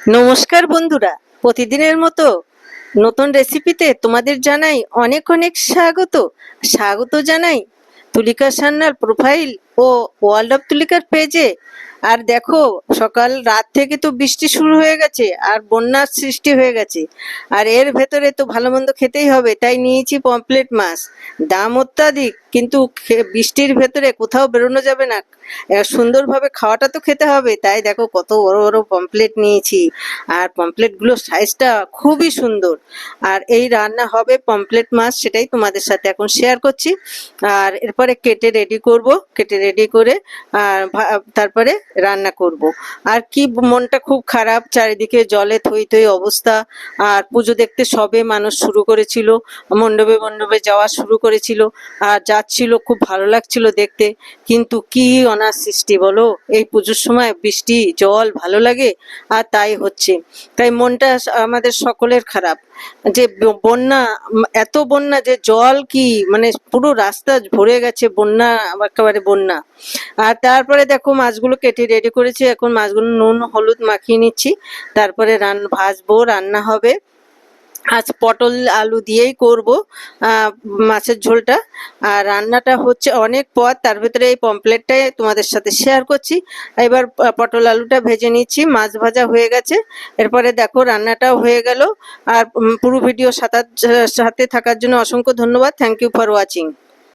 নমস্কার বন্ধুরা, প্রতিদিনের মতো নতুন রেসিপিতে তোমাদের জানাই অনেক অনেক স্বাগত। স্বাগত জানাই তুলিকা সান্যাল প্রোফাইল ও ওয়ার্ল্ড অফ তুলিকার পেজে। আর দেখো, সকাল রাত থেকে তো বৃষ্টি শুরু হয়ে গেছে আর বন্যার সৃষ্টি হয়ে গেছে। আর এর ভেতরে তো ভালো মন্দ খেতেই হবে, তাই নিয়েছি পমফ্রেট মাছ। দাম অত্যাধিক, কিন্তু বৃষ্টির ভেতরে কোথাও বেরোনো যাবে না, সুন্দরভাবে খাওয়াটা তো খেতে হবে। তাই দেখো কত বড় বড় পমফ্রেট নিয়েছি, আর পমফ্রেটগুলোর সাইজটা খুবই সুন্দর। আর এই রান্না হবে পমফ্রেট মাছ, সেটাই তোমাদের সাথে এখন শেয়ার করছি। আর এরপরে কেটে রেডি করব, কেটে রেডি করে আর তারপরে রান্না করব। আর কি মনটা খুব খারাপ, চারিদিকে জলে থই থই অবস্থা। আর পুজো দেখতে সবে মানুষ শুরু করেছিল, মণ্ডপে মণ্ডপে যাওয়া শুরু করেছিল, আর যাচ্ছিল, খুব ভালো লাগছিল দেখতে। কিন্তু কি অনার সৃষ্টি বলো, এই পুজোর সময় বৃষ্টি জল ভালো লাগে? আর তাই হচ্ছে। তাই মনটা আমাদের সকলের খারাপ যে বন্যা, এত বন্যা যে জল কি মানে পুরো রাস্তা ভরে গেছে, বন্যা, একেবারে বন্যা। আর তারপরে দেখো মাছগুলো কেটে রেডি করেছি, এখন মাছগুলো নুন হলুদ মাখিয়ে নিচ্ছি, তারপরে ভাজবো, রান্না হবে। আজ পটল আলু দিয়েই করব মাছের ঝোলটা। আর রান্নাটা হচ্ছে অনেক পদ, তার ভিতরে এই পমফ্রেটটাই তোমাদের সাথে শেয়ার করছি। এবার পটল আলুটা ভেজে নিচ্ছি, মাছ ভাজা হয়ে গেছে। এরপরে দেখো রান্নাটাও হয়ে গেল। আর পুরো ভিডিও সাথে থাকার জন্য অসংখ্য ধন্যবাদ। Thank you for watching.